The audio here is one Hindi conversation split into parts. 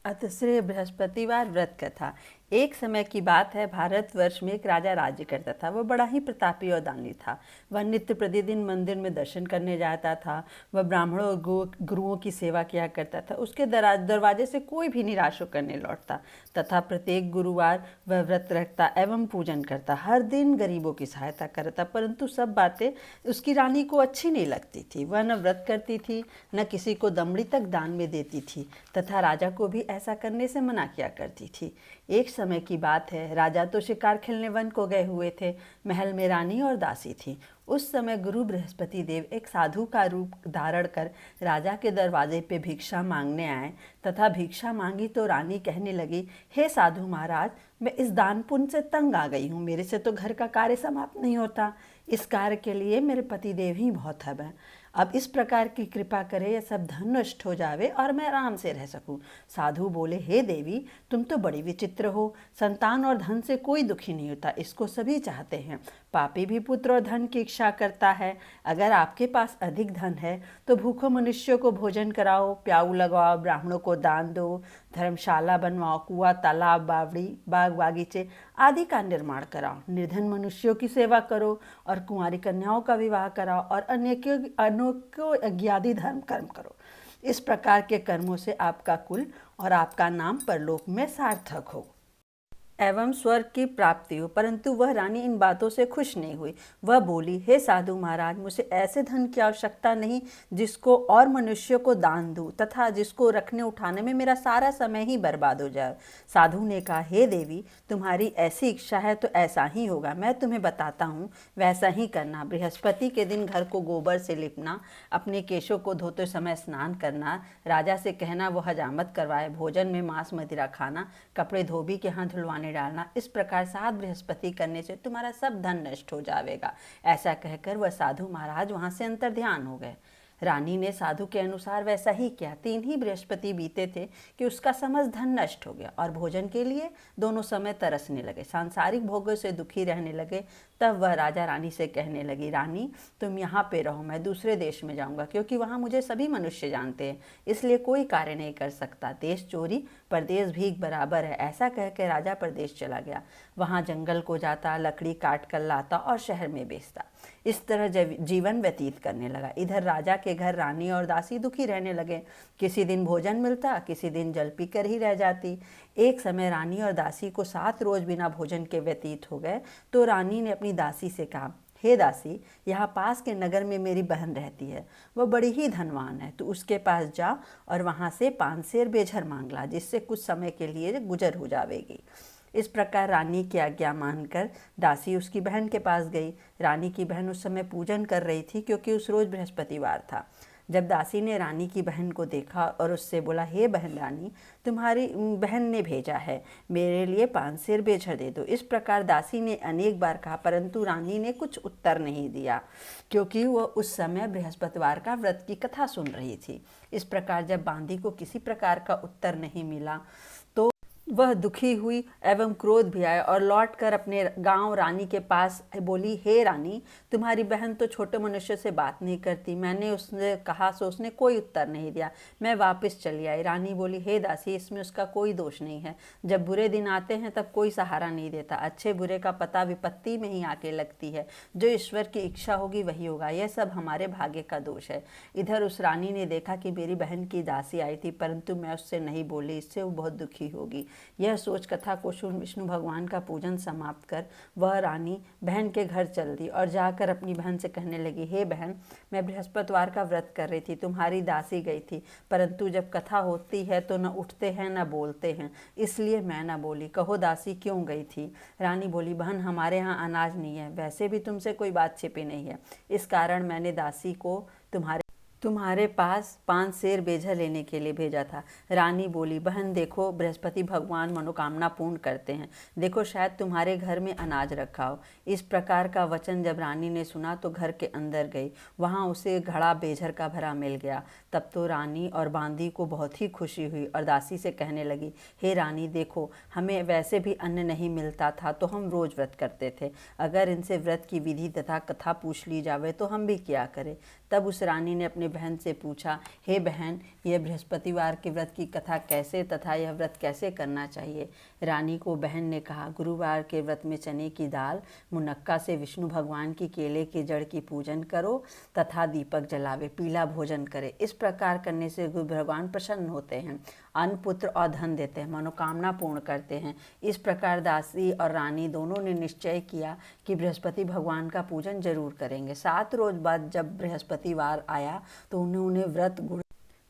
अतश्रेय बृहस्पतिवार व्रत कथा। एक समय की बात है, भारतवर्ष में एक राजा राज्य करता था। वह बड़ा ही प्रतापी और दानी था। वह नित्य प्रतिदिन मंदिर में दर्शन करने जाता था। वह ब्राह्मणों और गुरुओं की सेवा किया करता था। उसके दरवाजे से कोई भी निराश होकर नहीं लौटता तथा प्रत्येक गुरुवार वह व्रत रखता एवं पूजन करता। हर दिन गरीबों की सहायता करता, परंतु सब बातें उसकी रानी को अच्छी नहीं लगती थी। वह न व्रत करती थी, न किसी को दमड़ी तक दान में देती थी तथा राजा को भी ऐसा करने से मना किया करती थी। एक समय की बात है, राजा तो शिकार खेलने वन को गए हुए थे। महल में रानी और दासी थी। उस समय गुरु बृहस्पति देव एक साधु का रूप धारण कर राजा के दरवाजे पे भिक्षा मांगने आए तथा भिक्षा मांगी तो रानी कहने लगी, हे साधु महाराज, मैं इस दान पुण्य से तंग आ गई हूँ। मेरे से तो घर का कार्य समाप्त नहीं होता। इस कार्य के लिए मेरे पति देव ही बहुत हब हैं। अब इस प्रकार की कृपा करे, यह सब धन नष्ट हो जावे और मैं आराम से रह सकूं। साधु बोले, हे देवी, तुम तो बड़ी विचित्र हो। संतान और धन से कोई दुखी नहीं होता, इसको सभी चाहते हैं। पापी भी पुत्र और धन की इच्छा करता है। अगर आपके पास अधिक धन है तो भूखों मनुष्यों को भोजन कराओ, प्याऊ लगवाओ, ब्राह्मणों को दान दो, धर्मशाला बनवाओ, कुआं, तालाब, बावड़ी, बाग बागीचे आदि का निर्माण कराओ, निर्धन मनुष्यों की सेवा करो और कुंवारी कन्याओं का विवाह कराओ और अनेकों यज्ञादि धर्म कर्म करो। इस प्रकार के कर्मों से आपका कुल और आपका नाम परलोक में सार्थक हो एवं स्वर्ग की प्राप्ति हो। परंतु वह रानी इन बातों से खुश नहीं हुई। वह बोली, हे साधु महाराज, मुझे ऐसे धन की आवश्यकता नहीं जिसको और मनुष्यों को दान दूं तथा जिसको रखने उठाने में मेरा सारा समय ही बर्बाद हो जाए। साधु ने कहा, हे देवी, तुम्हारी ऐसी इच्छा है तो ऐसा ही होगा। मैं तुम्हें बताता हूँ, वैसा ही करना। बृहस्पति के दिन घर को गोबर से लिपना, अपने केशों को धोते समय स्नान करना, राजा से कहना वो हजामत करवाए, भोजन में मांस मदिरा खाना, कपड़े धोबी के हाथ धुलवाने डालना। इस प्रकार 7 बृहस्पति करने से तुम्हारा सब धन नष्ट हो जाएगा। ऐसा कहकर वह साधु महाराज वहां से अंतर ध्यान हो गए। रानी ने साधु के अनुसार वैसा ही किया। 3 ही बृहस्पति बीते थे कि उसका समस्त धन नष्ट हो गया और भोजन के लिए दोनों समय तरसने लगे, सांसारिक भोगों से दुखी रहने लगे। तब वह राजा रानी से कहने लगी, रानी, तुम यहाँ पे रहो, मैं दूसरे देश में जाऊँगा, क्योंकि वहाँ मुझे सभी मनुष्य जानते हैं, इसलिए कोई कार्य नहीं कर सकता। देश चोरी परदेश भीख बराबर है। ऐसा कह के राजा परदेश चला गया। वहाँ जंगल को जाता, लकड़ी काट कर लाता और शहर में बेचता। इस तरह जीवन व्यतीत करने लगा। इधर राजा के घर रानी और दासी दुखी रहने लगे। किसी दिन भोजन मिलता, किसी दिन जल पीकर ही रह जाती। एक समय रानी और दासी को 7 रोज बिना भोजन के व्यतीत हो गए तो रानी ने अपनी दासी से कहा, हे दासी, यहाँ पास के नगर में मेरी बहन रहती है। वह बड़ी ही धनवान है। तो उसके पास जा और वहाँ से 5 सेर बेझर मांग ला, जिससे कुछ समय के लिए गुजर हो जाएगी। इस प्रकार रानी की आज्ञा मानकर दासी उसकी बहन के पास गई। रानी की बहन उस समय पूजन कर रही थी, क्योंकि उस रोज बृहस्पतिवार था। जब दासी ने रानी की बहन को देखा और उससे बोला, हे बहन रानी, तुम्हारी बहन ने भेजा है, मेरे लिए 5 सेर बेझर दे दो। इस प्रकार दासी ने अनेक बार कहा, परंतु रानी ने कुछ उत्तर नहीं दिया, क्योंकि वह उस समय बृहस्पतिवार का व्रत की कथा सुन रही थी। इस प्रकार जब बांदी को किसी प्रकार का उत्तर नहीं मिला तो वह दुखी हुई एवं क्रोध भी आया और लौटकर अपने गांव रानी के पास बोली, हे रानी, तुम्हारी बहन तो छोटे मनुष्य से बात नहीं करती। मैंने उसने कहा सो उसने कोई उत्तर नहीं दिया। मैं वापस चली आई। रानी बोली, हे दासी, इसमें उसका कोई दोष नहीं है। जब बुरे दिन आते हैं तब कोई सहारा नहीं देता। अच्छे बुरे का पता विपत्ति में ही आके लगती है। जो ईश्वर की इच्छा होगी वही होगा। यह सब हमारे भाग्य का दोष है। इधर उस रानी ने देखा कि मेरी बहन की दासी आई थी, परंतु मैं उससे नहीं बोली, इससे वो बहुत दुखी होगी। यह सोच कथा को सुन विष्णु भगवान का पूजन समाप्त कर वह रानी बहन के घर चल दी और जाकर अपनी बहन से कहने लगी, हे बहन, मैं बृहस्पतिवार का व्रत कर रही थी, तुम्हारी दासी गई थी, परंतु जब कथा होती है तो न उठते हैं न बोलते हैं, इसलिए मैं न बोली। कहो दासी, क्यों गई थी? रानी बोली, बहन, हमारे यहाँ अनाज नहीं है, वैसे भी तुमसे कोई बात छिपी नहीं है, इस कारण मैंने दासी को तुम्हारे पास 5 सेर बेझर लेने के लिए भेजा था। रानी बोली, बहन देखो, बृहस्पति भगवान मनोकामना पूर्ण करते हैं, देखो शायद तुम्हारे घर में अनाज रखा हो। इस प्रकार का वचन जब रानी ने सुना तो घर के अंदर गई। वहाँ उसे घड़ा बेझर का भरा मिल गया। तब तो रानी और बांदी को बहुत ही खुशी हुई और दासी से कहने लगी, हे रानी, देखो, हमें वैसे भी अन्न नहीं मिलता था तो हम रोज व्रत करते थे। अगर इनसे व्रत की विधि तथा कथा पूछ ली जावे तो हम भी क्या करें। तब उस रानी ने अपने बहन से पूछा, हे बहन, यह बृहस्पतिवार के व्रत की कथा कैसे तथा यह व्रत कैसे करना चाहिए। रानी को बहन ने कहा, गुरुवार के व्रत में चने की दाल, मुनक्का से विष्णु भगवान की केले की जड़ की पूजन करो तथा दीपक जलावे, पीला भोजन करे। इस प्रकार करने से गुरु भगवान प्रसन्न होते हैं, अन्न, पुत्र और धन देते हैं, मनोकामना पूर्ण करते हैं। इस प्रकार दासी और रानी दोनों ने निश्चय किया कि बृहस्पति भगवान का पूजन जरूर करेंगे। 7 रोज बाद जब बृहस्पतिवार आया तो उन्होंने व्रत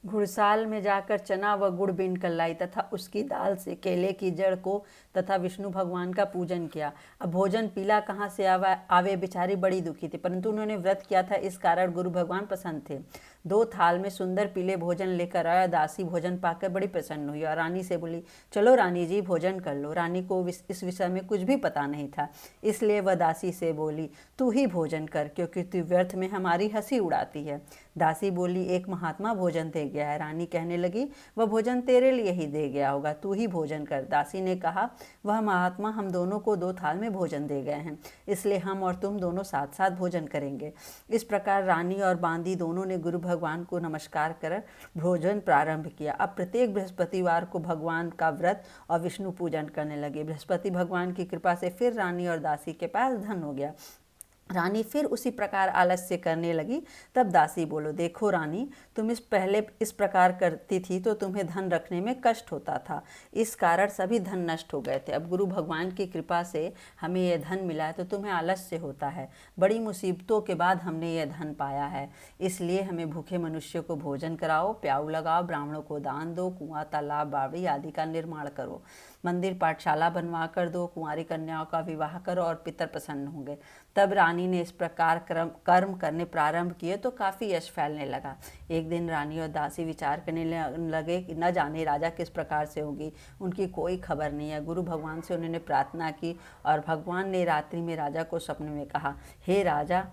घुड़साल में जाकर चना व गुड़ बीन कर लाई तथा उसकी दाल से केले की जड़ को तथा विष्णु भगवान का पूजन किया। अब भोजन पीला कहाँ से आवे, बेचारी बड़ी दुखी थी, परंतु उन्होंने व्रत किया था, इस कारण गुरु भगवान प्रसन्न थे। 2 थाल में सुंदर पीले भोजन लेकर आया। दासी भोजन पाकर बड़ी प्रसन्न हुई और रानी से बोली, चलो रानी जी भोजन कर लो। रानी को इस विषय में कुछ भी पता नहीं था, इसलिए वह दासी से बोली, तू ही भोजन कर, क्योंकि तू व्यर्थ में हमारी हंसी उड़ाती है। दासी बोली, एक महात्मा भोजन दे गया है। रानी कहने लगी, वह भोजन तेरे लिए ही दे गया होगा, तू ही भोजन कर। दासी ने कहा, वह महात्मा हम दोनों को 2 थाल में भोजन दे गए हैं, इसलिए हम और तुम दोनों साथ साथ भोजन करेंगे। इस प्रकार रानी और बांदी दोनों ने गुरु भगवान को नमस्कार कर भोजन प्रारंभ किया। अब प्रत्येक बृहस्पतिवार को भगवान का व्रत और विष्णु पूजन करने लगे। बृहस्पति भगवान की कृपा से फिर रानी और दासी के पास धन हो गया। रानी फिर उसी प्रकार आलस्य करने लगी। तब दासी बोलो, देखो रानी, तुम पहले इस प्रकार करती थी तो तुम्हें धन रखने में कष्ट होता था, इस कारण सभी धन नष्ट हो गए थे। अब गुरु भगवान की कृपा से हमें यह धन मिला है तो तुम्हें आलस्य होता है। बड़ी मुसीबतों के बाद हमने यह धन पाया है, इसलिए हमें भूखे मनुष्यों को भोजन कराओ, प्याऊ लगाओ, ब्राह्मणों को दान दो, कुआं, तालाब, बावड़ी आदि का निर्माण करो, मंदिर पाठशाला बनवा कर दो, कुंवारी कन्याओं का विवाह करो और पितर प्रसन्न होंगे। तब रानी ने इस प्रकार कर्म करने प्रारंभ किए तो काफ़ी यश फैलने लगा। एक दिन रानी और दासी विचार करने लगे कि न जाने राजा किस प्रकार से होगी, उनकी कोई खबर नहीं है। गुरु भगवान से उन्होंने प्रार्थना की और भगवान ने रात्रि में राजा को सपने में कहा, हे राजा,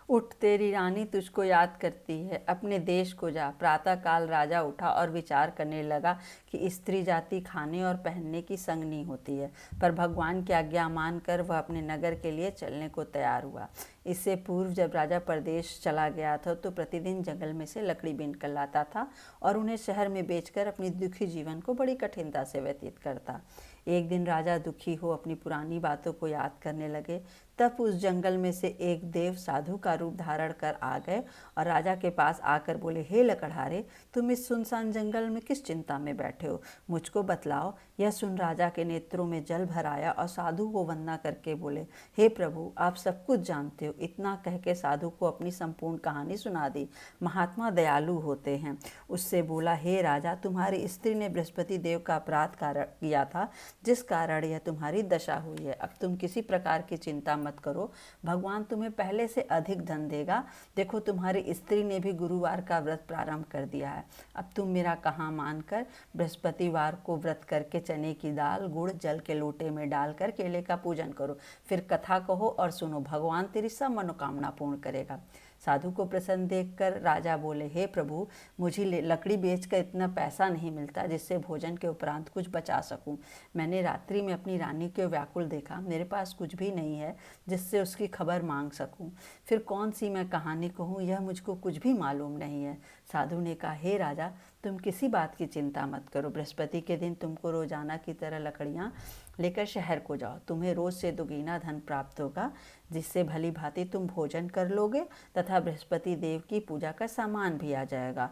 उठ, तेरी रानी तुझको याद करती है, अपने देश को जा। प्रातःकाल राजा उठा और विचार करने लगा कि स्त्री जाति खाने और पहनने की संगनी होती है, पर भगवान की आज्ञा मानकर वह अपने नगर के लिए चलने को तैयार हुआ। इससे पूर्व जब राजा परदेश चला गया था तो प्रतिदिन जंगल में से लकड़ी बीन कर लाता था और उन्हें शहर में बेचकर अपनी दुखी जीवन को बड़ी कठिनता से व्यतीत करता। एक दिन राजा दुखी हो अपनी पुरानी बातों को याद करने लगे। तब उस जंगल में से एक देव साधु का रूप धारण कर आ गए और राजा के पास आकर बोले, हे लकड़हारे, तुम इस सुनसान जंगल में किस चिंता में बैठे हो, मुझको बतलाओ। यह सुन राजा के नेत्रों में जल भर आया और साधु को वंदना करके बोले, हे प्रभु, आप सब कुछ जानते हो। इतना कह के साधु को अपनी संपूर्ण कहानी सुना दी। महात्मा दयालु होते हैं। उससे बोला, हे राजा, तुम्हारी स्त्री ने बृहस्पति देव का अपराध किया था, जिस कारण यह तुम्हारी दशा हुई है। अब तुम किसी प्रकार की चिंता मत करो, भगवान तुम्हें पहले से अधिक धन देगा। देखो, तुम्हारी स्त्री ने भी गुरुवार का व्रत प्रारंभ कर दिया है। अब तुम मेरा कहा मानकर बृहस्पतिवार को व्रत करके चने की दाल, गुड़, जल के लोटे में डालकर केले का पूजन करो, फिर कथा कहो और सुनो, भगवान तेरी सब मनोकामना पूर्ण करेगा। साधु को प्रसन्न देखकर राजा बोले, हे प्रभु, मुझे लकड़ी बेचकर इतना पैसा नहीं मिलता जिससे भोजन के उपरांत कुछ बचा सकूं। मैंने रात्रि में अपनी रानी को व्याकुल देखा, मेरे पास कुछ भी नहीं है जिससे उसकी खबर मांग सकूं। फिर कौन सी मैं कहानी कहूँ, यह मुझको कुछ भी मालूम नहीं है। साधु ने कहा, हे राजा, तुम किसी बात की चिंता मत करो। बृहस्पति के दिन तुमको रोजाना की तरह लकड़ियाँ लेकर शहर को जाओ, तुम्हें रोज से दुगुना धन प्राप्त होगा, जिससे भली भांति तुम भोजन कर लोगे तथा बृहस्पति देव की पूजा का सामान भी आ जाएगा।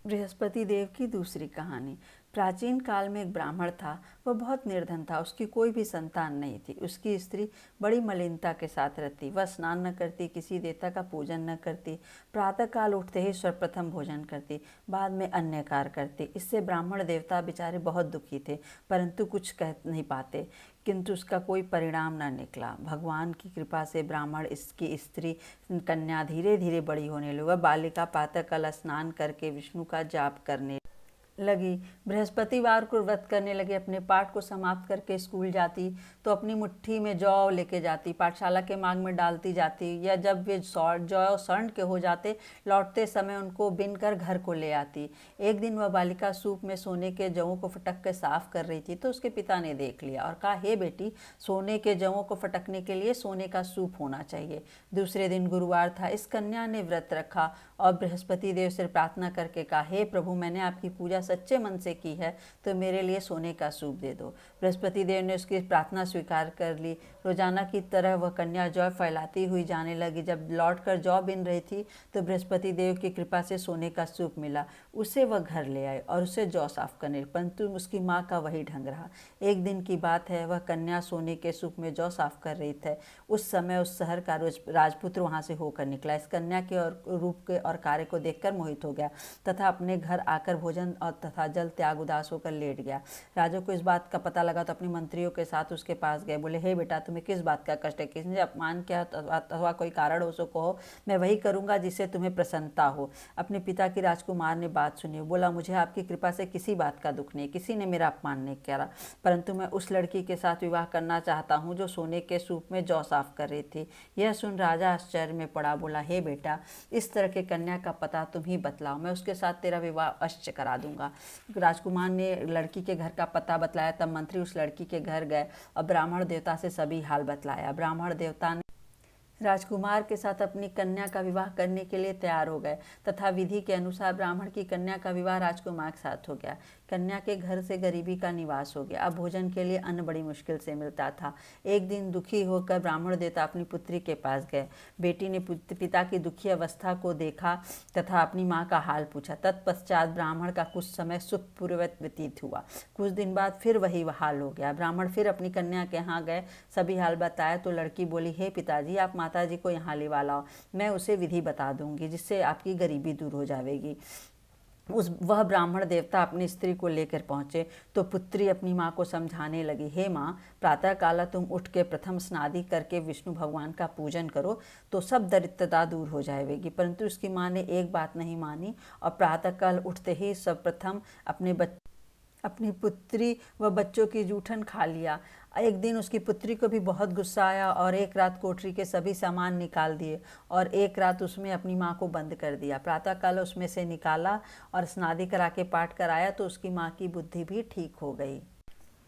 बृहस्पति देव की दूसरी कहानी। प्राचीन काल में एक ब्राह्मण था। वह बहुत निर्धन था, उसकी कोई भी संतान नहीं थी। उसकी स्त्री बड़ी मलिनता के साथ रहती, वह स्नान न करती, किसी देवता का पूजन न करती, प्रातःकाल उठते ही सर्वप्रथम भोजन करती, बाद में अन्य कार्य करती। इससे ब्राह्मण देवता बेचारे बहुत दुखी थे, परंतु कुछ कह नहीं पाते, किंतु उसका कोई परिणाम न निकला। भगवान की कृपा से ब्राह्मण इसकी स्त्री कन्या धीरे धीरे बड़ी होने लगी। वह बालिका प्रातःकाल स्नान करके विष्णु का जाप करने लगी। बृहस्पतिवार को व्रत करने लगी, अपने पाठ को समाप्त करके स्कूल जाती तो अपनी मुट्ठी में जौ लेके जाती, पाठशाला के मांग में डालती जाती, या जब वे जौ सर्ण के हो जाते लौटते समय उनको बिन कर घर को ले आती। एक दिन वह बालिका सूप में सोने के जौं को फटक कर साफ कर रही थी तो उसके पिता ने देख लिया और कहा, हे बेटी, सोने के जौं को फटकने के लिए सोने का सूप होना चाहिए। दूसरे दिन गुरुवार था। इस कन्या ने व्रत रखा और बृहस्पति देव से प्रार्थना करके कहा, हे प्रभु, मैंने आपकी पूजा सच्चे मन से की है तो मेरे लिए सोने का सूप दे दो। बृहस्पति देव ने उसकी प्रार्थना स्वीकार कर ली। रोजाना की तरह वह कन्या जौ फैलाती हुई जाने लगी। जब लौटकर जौ बिन रही थी तो बृहस्पति देव की कृपा से सोने का सूप मिला। उसे वह घर ले आए और उसे जौ साफ करने, परंतु उसकी माँ का वही ढंग रहा। एक दिन की बात है, वह कन्या सोने के सूप में जौ साफ कर रही थी। उस समय उस शहर का राजपुत्र वहां से होकर निकला। इस कन्या के और रूप के और कार्य को देखकर मोहित हो गया तथा अपने घर आकर भोजन और तथा जल त्याग उदास होकर लेट गया। राजा को इस बात का पता लगा तो अपने मंत्रियों के साथ उसके पास गए। बोले, हे बेटा, तुम्हें किस बात का कष्ट है? किसने अपमान किया अथवा कोई कारण हो सो कहो, मैं वही करूंगा जिससे तुम्हें प्रसन्नता हो। अपने पिता की राजकुमार ने बात सुनी। बोला, मुझे आपकी कृपा से किसी बात का दुख नहीं, किसी ने मेरा अपमान नहीं किया, परंतु मैं उस लड़की के साथ विवाह करना चाहता हूँ जो सोने के सूप में जौ साफ कर रही थी। यह सुन राजा आश्चर्य में पड़ा। बोला, हे बेटा, इस तरह के कन्या का पता तुम ही बतलाओ, मैं उसके साथ तेरा विवाह अवश्य करा दूंगा। राजकुमार ने लड़की के घर का पता बतलाया। तब मंत्री उस लड़की के घर गए और ब्राह्मण देवता से सभी हाल बतलाया। ब्राह्मण देवता ने राजकुमार के साथ अपनी कन्या का विवाह करने के लिए तैयार हो गए तथा विधि के अनुसार ब्राह्मण की कन्या का विवाह राजकुमार के साथ हो गया। कन्या के घर से गरीबी का निवास हो गया। अब भोजन के लिए अन्न बड़ी मुश्किल से मिलता था। एक दिन दुखी होकर ब्राह्मण देवता अपनी पुत्री के पास गए। बेटी ने पिता की दुखी अवस्था को देखा तथा अपनी माँ का हाल पूछा। तत्पश्चात ब्राह्मण का कुछ समय सुखपूर्वक व्यतीत हुआ। कुछ दिन बाद फिर वही हाल हो गया। ब्राह्मण फिर अपनी कन्या के यहाँ गए, सभी हाल बताया तो लड़की बोली, हे पिताजी, आप माताजी को यहाँ लेवा लाओ, मैं उसे विधि बता दूंगी जिससे आपकी गरीबी दूर हो जाएगी। वह ब्राह्मण देवता अपनी स्त्री को लेकर पहुंचे तो पुत्री अपनी माँ को समझाने लगी, हे माँ, प्रातःकाल तुम उठ के प्रथम स्नादि करके विष्णु भगवान का पूजन करो तो सब दरिद्रता दूर हो जाएगी। परंतु उसकी माँ ने एक बात नहीं मानी और प्रातःकाल उठते ही सर्वप्रथम अपनी पुत्री व बच्चों की जूठन खा लिया। एक दिन उसकी पुत्री को भी बहुत गुस्सा आया और एक रात कोठरी के सभी सामान निकाल दिए और एक रात उसमें अपनी माँ को बंद कर दिया। प्रातःकाल उसमें से निकाला और स्नादि करा के पाठ कराया तो उसकी माँ की बुद्धि भी ठीक हो गई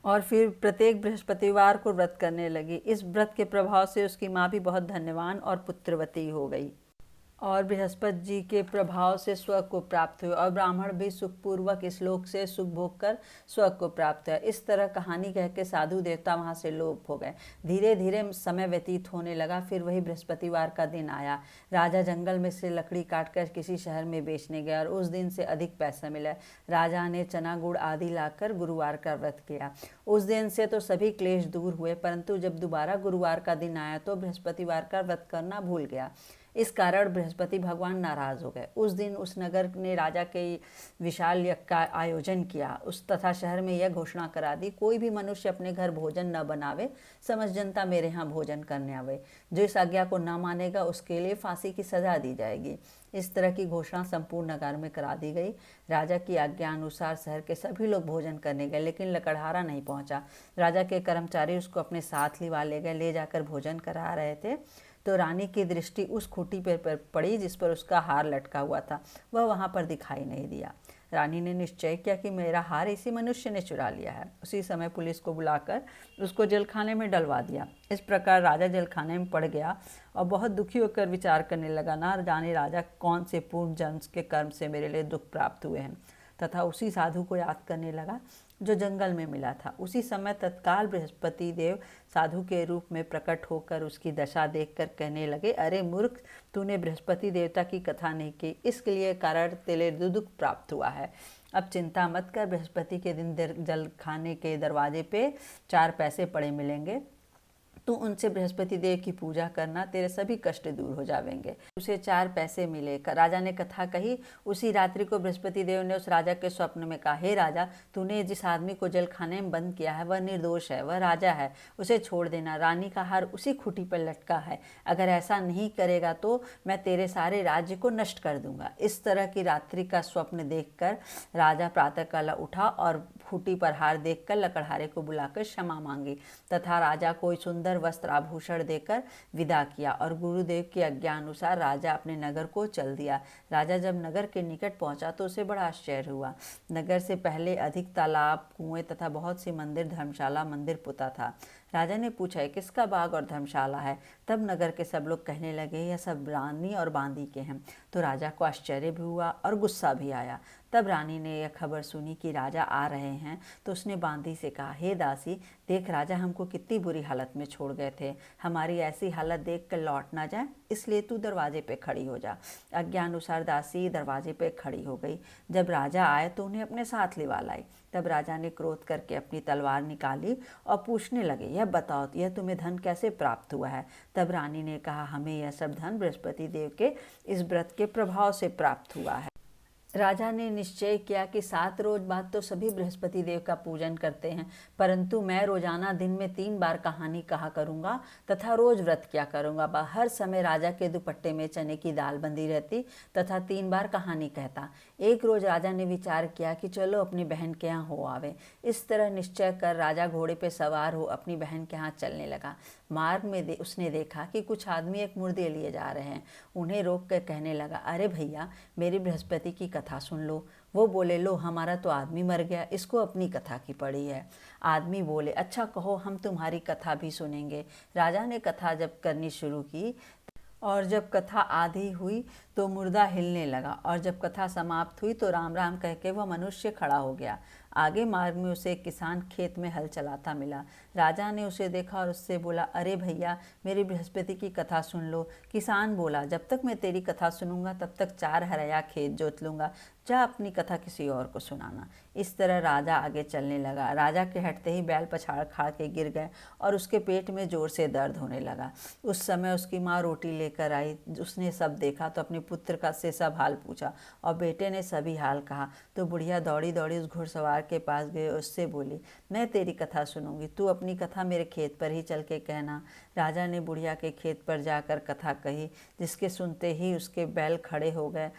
और फिर प्रत्येक बृहस्पतिवार को व्रत करने लगी। इस व्रत के प्रभाव से उसकी माँ भी बहुत धन्यवान और पुत्रवती हो गई और बृहस्पति जी के प्रभाव से स्वर्ग को प्राप्त हुए और ब्राह्मण भी सुखपूर्वक इस लोक से सुख भोग कर स्वर्ग को प्राप्त हुआ। इस तरह कहानी कह के साधु देवता वहाँ से लोप हो गए। धीरे धीरे समय व्यतीत होने लगा। फिर वही बृहस्पतिवार का दिन आया। राजा जंगल में से लकड़ी काटकर किसी शहर में बेचने गया और उस दिन से अधिक पैसा मिला। राजा ने चना गुड़ आदि लाकर गुरुवार का व्रत किया। उस दिन से तो सभी क्लेश दूर हुए, परंतु जब दोबारा गुरुवार का दिन आया तो बृहस्पतिवार का व्रत करना भूल गया। इस कारण बृहस्पति भगवान नाराज हो गए। उस दिन उस नगर ने राजा के विशाल यज्ञ का आयोजन किया उस तथा शहर में यह घोषणा करा दी, कोई भी मनुष्य अपने घर भोजन न बनावे, समझ जनता मेरे यहाँ भोजन करने आवे। जो इस आज्ञा को न मानेगा उसके लिए फांसी की सजा दी जाएगी। इस तरह की घोषणा संपूर्ण नगर में करा दी गई। राजा की आज्ञा अनुसार शहर के सभी लोग भोजन करने गए, लेकिन लकड़हारा नहीं पहुंचा। राजा के कर्मचारी उसको अपने साथ लिवा ले गए। ले जाकर भोजन करा रहे थे तो रानी की दृष्टि उस खूंटी पर पड़ी जिस पर उसका हार लटका हुआ था। वह वहां पर दिखाई नहीं दिया। रानी ने निश्चय किया कि मेरा हार इसी मनुष्य ने चुरा लिया है। उसी समय पुलिस को बुलाकर उसको जेलखाने में डलवा दिया। इस प्रकार राजा जेलखाने में पड़ गया और बहुत दुखी होकर विचार करने लगा, ना जाने राजा कौन से पूर्ण जन्म के कर्म से मेरे लिए दुख प्राप्त हुए हैं, तथा उसी साधु को याद करने लगा जो जंगल में मिला था। उसी समय तत्काल बृहस्पति देव साधु के रूप में प्रकट होकर उसकी दशा देखकर कहने लगे, अरे मूर्ख, तूने बृहस्पति देवता की कथा नहीं की, इसके लिए कारण तेरे दुख प्राप्त हुआ है। अब चिंता मत कर, बृहस्पति के दिन जल खाने के दरवाजे पे 4 पैसे पड़े मिलेंगे, तू उनसे बृहस्पति देव की पूजा करना, तेरे सभी कष्ट दूर हो जाएंगे। उसे 4 पैसे मिले। राजा ने कथा कही। उसी रात्रि को बृहस्पति देव ने उस राजा के स्वप्न में कहा, हे राजा, तूने जिस आदमी को जल खाने में बंद किया है वह निर्दोष है, वह राजा है, उसे छोड़ देना। रानी का हार उसी खूंटी पर लटका है, अगर ऐसा नहीं करेगा तो मैं तेरे सारे राज्य को नष्ट कर दूंगा। इस तरह की रात्रि का स्वप्न देखकर राजा प्रातःकाल उठा और खूंटी पर हार देखकर लकड़हारे को बुलाकर क्षमा मांगी तथा राजा को सुंदर वस्त्र आभूषण देकर विदा किया और गुरुदेव की आज्ञा अनुसार राजा अपने नगर को चल दिया। राजा जब नगर के निकट पहुंचा तो उसे बड़ा आश्चर्य हुआ। नगर से पहले अधिक तालाब, कुएं तथा बहुत सी मंदिर, धर्मशाला, मंदिर पुता था। राजा ने पूछा, किसका बाग और धर्मशाला है? तब नगर के सब लोग कहने लगे, यह सब रानी और बांदी के हैं। तो राजा को आश्चर्य भी हुआ और गुस्सा भी आया। तब रानी ने यह खबर सुनी कि राजा आ रहे हैं तो उसने बांदी से कहा, हे दासी, देख राजा हमको कितनी बुरी हालत में छोड़ गए थे, हमारी ऐसी हालत देख कर लौट ना जाए, इसलिए तू दरवाजे पे खड़ी हो जा। आज्ञा अनुसार दासी दरवाजे पे खड़ी हो गई। जब राजा आए तो उन्हें अपने साथ लिवा लाई। तब राजा ने क्रोध करके अपनी तलवार निकाली और पूछने लगे, यह बताओ, यह तुम्हें धन कैसे प्राप्त हुआ है? तब रानी ने कहा, हमें यह सब धन बृहस्पति देव के इस व्रत के प्रभाव से प्राप्त हुआ है। राजा ने निश्चय किया कि 7 रोज बाद तो सभी बृहस्पति देव का पूजन करते हैं, परंतु मैं रोजाना दिन में 3 बार कहानी कहा करूंगा तथा रोज व्रत किया करूंगा। हर समय राजा के दुपट्टे में चने की दाल बंधी रहती तथा 3 बार कहानी कहता। एक रोज राजा ने विचार किया कि चलो अपनी बहन के यहाँ हो आवे। इस तरह निश्चय कर राजा घोड़े पे सवार हो अपनी बहन के यहाँ चलने लगा। मार्ग में उसने देखा कि कुछ आदमी एक मुर्दे लिए जा रहे हैं। उन्हें रोक कर कहने लगा, अरे भैया, मेरी बृहस्पति की कथा सुन लो। वो बोले, लो, हमारा तो आदमी मर गया, इसको अपनी कथा की पड़ी है। आदमी बोले, अच्छा कहो, हम तुम्हारी कथा भी सुनेंगे। राजा ने कथा जब करनी शुरू की और जब कथा आधी हुई तो मुर्दा हिलने लगा और जब कथा समाप्त हुई तो राम राम कह के वह मनुष्य खड़ा हो गया। आगे मार्ग में उसे एक किसान खेत में हल चलाता मिला। राजा ने उसे देखा और उससे बोला, अरे भैया, मेरी बृहस्पति की कथा सुन लो। किसान बोला, जब तक मैं तेरी कथा सुनूंगा तब तक 4 हरया खेत जोत लूंगा, जा अपनी कथा किसी और को सुनाना। इस तरह राजा आगे चलने लगा। राजा के हटते ही बैल पछाड़ खाड़ के गिर गए और उसके पेट में जोर से दर्द होने लगा। उस समय उसकी माँ रोटी लेकर आई। उसने सब देखा तो अपने पुत्र का से सब हाल पूछा और बेटे ने सभी हाल कहा। तो बुढ़िया दौड़ी दौड़ी उस घुड़सवार के पास गई, उससे बोली, मैं तेरी कथा सुनूंगी, तू अपनी कथा मेरे खेत पर ही चल के कहना। राजा ने बुढ़िया के खेत पर जाकर कथा कही, जिसके सुनते ही उसके बैल खड़े हो गए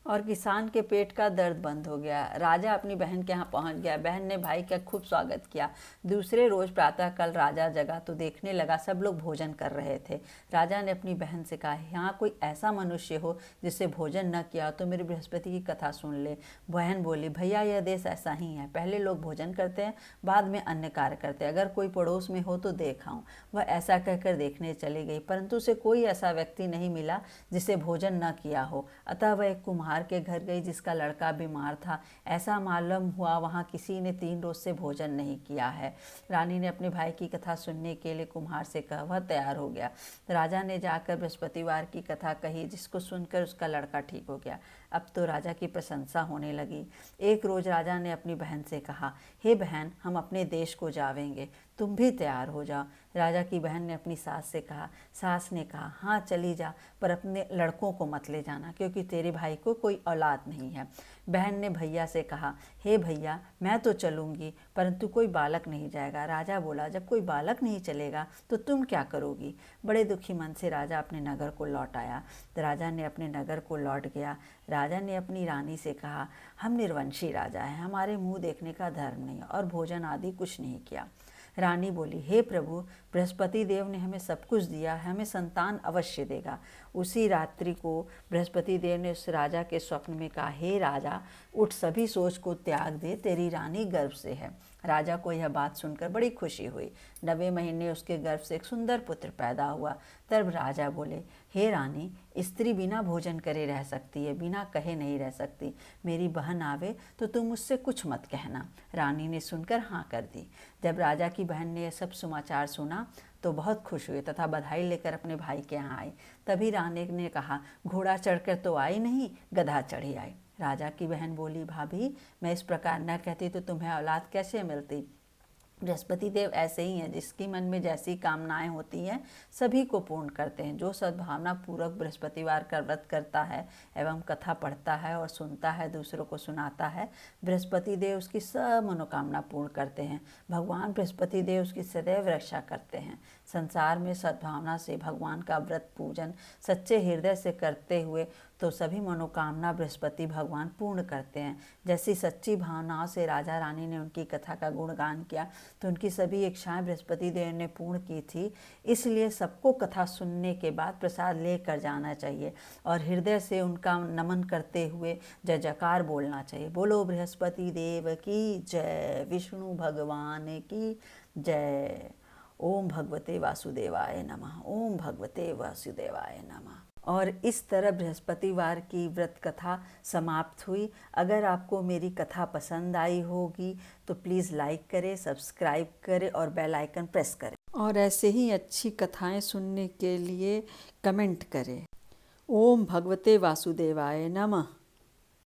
और किसान के पेट का दर्द बंद हो गया। राजा अपनी बहन के यहाँ पहुँच गया। बहन ने भाई का खूब स्वागत किया। दूसरे रोज प्रातःकाल राजा जगा तो देखने लगा सब लोग भोजन कर रहे थे। राजा ने अपनी बहन से कहा, यहाँ कोई ऐसा मनुष्य हो जिससे भोजन न किया तो मेरी बृहस्पति की कथा सुन ले। बहन बोली, भैया, यह देश ऐसा ही है, पहले लोग भोजन करते हैं, बाद में अन्य कार्य करते हैं, अगर कोई पड़ोस में हो तो देख आऊं। वह ऐसा कहकर देखने चली गई, परंतु उसे कोई ऐसा व्यक्ति नहीं मिला जिसे भोजन न किया हो। अतः वह एक कुम्हार के घर गई जिसका लड़का बीमार था। ऐसा मालूम हुआ वहां किसी ने 3 रोज से भोजन नहीं किया है। रानी ने अपने भाई की कथा सुनने के लिए कुम्हार से कहा। वह तैयार हो गया। राजा ने जाकर बृहस्पतिवार की कथा कही, जिसको सुनकर उसका लड़का ठीक हो गया। अब तो राजा की प्रशंसा होने लगी। एक रोज राजा ने अपनी बहन से कहा, हे बहन, हम अपने देश को जावेंगे, तुम भी तैयार हो जाओ। राजा की बहन ने अपनी सास से कहा। सास ने कहा, हाँ चली जा, पर अपने लड़कों को मत ले जाना, क्योंकि तेरे भाई को कोई औलाद नहीं है। बहन ने भैया से कहा, हे भैया, मैं तो चलूँगी, परंतु कोई बालक नहीं जाएगा। राजा बोला, जब कोई बालक नहीं चलेगा तो तुम क्या करोगी? बड़े दुखी मन से राजा अपने नगर को लौट आया। राजा ने अपने नगर को लौट गया। राजा ने अपनी रानी से कहा, हम निर्वंशी राजा हैं, हमारे मुंह देखने का धर्म नहीं और भोजन आदि कुछ नहीं किया। रानी बोली, हे प्रभु, बृहस्पति देव ने हमें सब कुछ दिया है, हमें संतान अवश्य देगा। उसी रात्रि को बृहस्पति देव ने उस राजा के स्वप्न में कहा, हे राजा, उठ, सभी सोच को त्याग दे, तेरी रानी गर्भ से है। राजा को यह बात सुनकर बड़ी खुशी हुई। 9वें महीने उसके गर्भ से एक सुंदर पुत्र पैदा हुआ। तब राजा बोले, हे रानी, स्त्री बिना भोजन करे रह सकती है, बिना कहे नहीं रह सकती। मेरी बहन आवे तो तुम मुझसे कुछ मत कहना। रानी ने सुनकर हाँ कर दी। जब राजा की बहन ने यह सब समाचार सुना तो बहुत खुश हुए तथा बधाई लेकर अपने भाई के यहाँ आई। तभी रानी ने कहा, घोड़ा चढ़कर तो आई नहीं, गधा चढ़ी आई। राजा की बहन बोली, भाभी, मैं इस प्रकार न कहती तो तुम्हें औलाद कैसे मिलती? बृहस्पति देव ऐसे ही हैं, जिसकी मन में जैसी कामनाएं होती हैं सभी को पूर्ण करते हैं। जो सद्भावना पूर्वक बृहस्पतिवार का व्रत करता है एवं कथा पढ़ता है और सुनता है, दूसरों को सुनाता है, बृहस्पति देव उसकी सब मनोकामना पूर्ण करते हैं। भगवान बृहस्पति देव उसकी सदैव रक्षा करते हैं। संसार में सद्भावना से भगवान का व्रत पूजन सच्चे हृदय से करते हुए तो सभी मनोकामना बृहस्पति भगवान पूर्ण करते हैं। जैसी सच्ची भावनाओं से राजा रानी ने उनकी कथा का गुणगान किया तो उनकी सभी इच्छाएं बृहस्पति देव ने पूर्ण की थी। इसलिए सबको कथा सुनने के बाद प्रसाद लेकर जाना चाहिए और हृदय से उनका नमन करते हुए जय जयकार बोलना चाहिए। बोलो बृहस्पति देव की जय, विष्णु भगवान की जय। ओम भगवते वासुदेवाय नमः। ओम भगवते वासुदेवाय नमः। और इस तरह बृहस्पतिवार की व्रत कथा समाप्त हुई। अगर आपको मेरी कथा पसंद आई होगी तो प्लीज़ लाइक करें, सब्सक्राइब करें और बेल आइकन प्रेस करें। और ऐसे ही अच्छी कथाएं सुनने के लिए कमेंट करें। ओम भगवते वासुदेवाय नमः।